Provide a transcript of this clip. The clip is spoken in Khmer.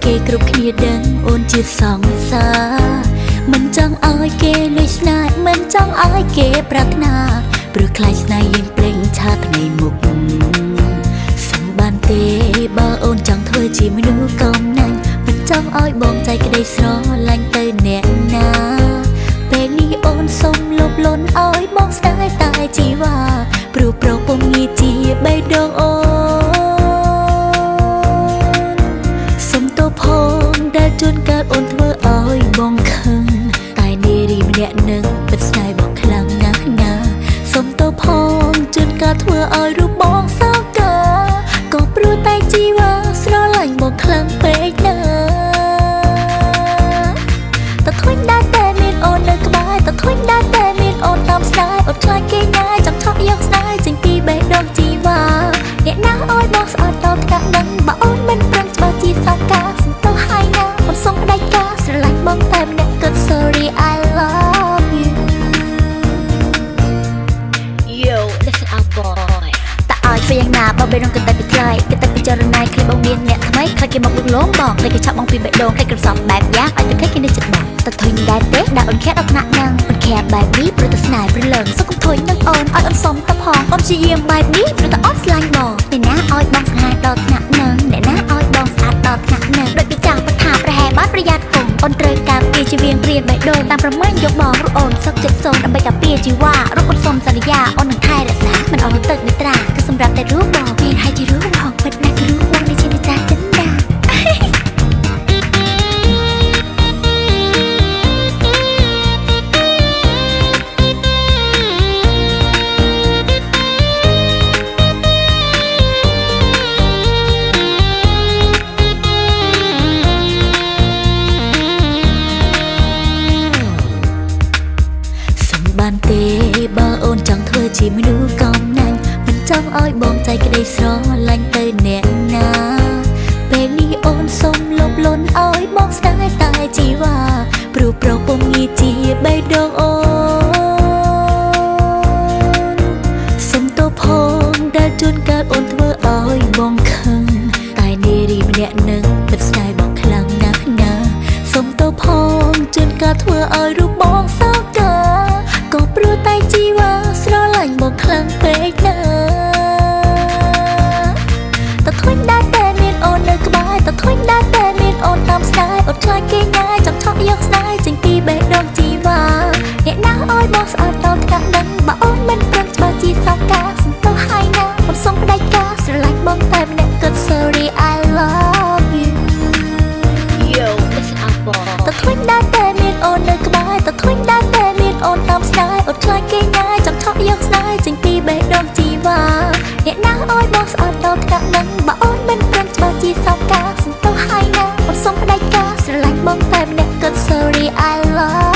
គេគ្រប់គ្នាដឹងអូនជាសង្សារមិនចង់ឲ្យគេលួចស្នេហ៍មិនចង់ឲ្យគេប្រាថ្នាព្រោះខ្លាចស្នេហ៍យើងព្រេងឆាថ្ងៃមុខសំបានទេបើអូនចង់ធ្វើជាមនុស្សកំណាញ់មិនចង់ឲ្យបងใจក្តីស្រឡាញ់ទៅអ្នកណាពេលនេះអូនសុំលុបលន់ឲ្យបងស្នេហ៍តែជីវ៉ាព្រោះប្រពំងាយជាបេះដូងអូនសុំទោសផងដែលជួនកាលអូនធ្វើឲ្យបងខឹងតែនារីម្នាក់នឹងពិតស្នេហ៍បងខ្លាំងណាស់ណាសុំទោសផងជួនកាលធ្វើឲ្យរូបបងសោកក៏ព្រោះតែជីវ៉ាស្រឡាញ់បងខ្លាំងពេកណាតែធុញដែរតែមានអូននៅក្បែរតែធុញដែរតែមានអូនតាមស្នេហ៍អត់ខ្លាចគេញ៉ាយចង់ឆក់យកស្នេហ៍ចេញពីបេះដូងជីវ៉ាអ្នកណាអើយបងស្អប់ដល់ថ្នាក់នឹងបើអូនមិនប្រឹងច្បាស់ជាសកាសុំទោសហើយណាអូនសុំផ្ដាច់ការស្រឡាញ់បងតែម្នាក់គិត sorry I love you Yo listen up boy តែឲ្យធ្វើយ៉ាងណាបើបេះដូងគិតតែពីថ្លៃគិតតែពីចរណៃឃ្លីបងមានអ្នកថ្មីខ្លាចគេមកលួងលោមបងខ្លាចគេឆក់បងពីបេះដូងខ្លាចគេសំបែបយ៉ាងឲ្យតែគេនៅចិត្តបងតែធុញដែរទេដែលអូនខែដល់ថ្នាក់ហ្នឹងអូនខែបែបនេះព្រោះតែស្នេហ៍ព្រលឹងសុំកុំធុញនឹងអូនឲ្យអូនសុំទៅផងអូនជាយាមបែបនេះព្រោះតែអូនស្លាញ់បងអ្នកណាឲ្យបងស្នេហ៍ដល់ថ្នាក់ហ្នឹងអ្នកណាឲ្យបងស្អាតដល់ថ្នាក់ហ្នឹងដូចពីចាំបថាប្រហែលបានប្រយ័ត្នគុំអូនត្រូវការពីជាវៀងព្រានបេះដូងតាមប្រមាណយកបងរូបអូនសឹកចិត្តសូនដើម្បីការពារជីវ៉ារូបអូនសុំសន្យាអូននឹងថែរក្សាមិនឲ្យទឹកនិត្រាគឺសម្រាប់តែរូបបងមានហើយជារូបបងពិតណាស់គឺរូបបងនេះជាម្ចាស់ចិនដាបានទេបើអូនចង់ធ្វើជាមនុស្សកំណាញ់មិនចង់ឲ្យបងใจក្តីស្រឡាញ់ទៅអ្នកណាពេលនេះអូនសុំលុបលន់ឲ្យបងស្នេហ៍តែជីវ៉ាព្រោះប្រពំងាយជាបេះដូងអូនសុំទោសផងដែលជួនកាលអូនធ្វើឲ្យបងខឹងតែនារីម្នាក់នឹងពិតស្នេហ៍បងខ្លាំងណាស់ណាសុំទោសផងជួនកាលធ្វើឲ្យរូបបងសោកក៏ព្រោះតែជីវ៉ាស្រឡាញ់បងខ្លាំងពេកណាតែធុញដែរតែមានអូននៅក្បែរតែធុញដែរតែមានអូនតាមស្នេហ៍អត់ខ្លាចគេញ៉ាយចង់ឆក់យកស្នេហ៍ចេញពីបេះដូងជីវ៉ាអ្នកណាអើយបងស្អប់ដល់ថ្នាក់នឹងបើអូនមិនប្រឹងច្បាស់ជាសកាសុំទោសហើយណាអូនសុំផ្ដាច់ការស្រឡាញ់បងតែម្នាក់គិត sorry I love you Yo listen up boy តែធុញដែរតែមានអូននៅក្បែរតែធុញដែរតែមានអូនតាមស្នេហ៍អត់ខ្លាចគេញ៉ាយចង់ឆក់យកស្នេហ៍ចេញពីបេះដូងជីវ៉ាអ្នកណាអើយបងស្អប់ដល់ថ្នាក់នឹងបើអូនមិនប្រឹងច្បាស់ជាសកាសុំទោសហើយណាអូនសុំផ្ដាច់ការស្រឡាញ់បងតែម្នាក់គិត sorry I love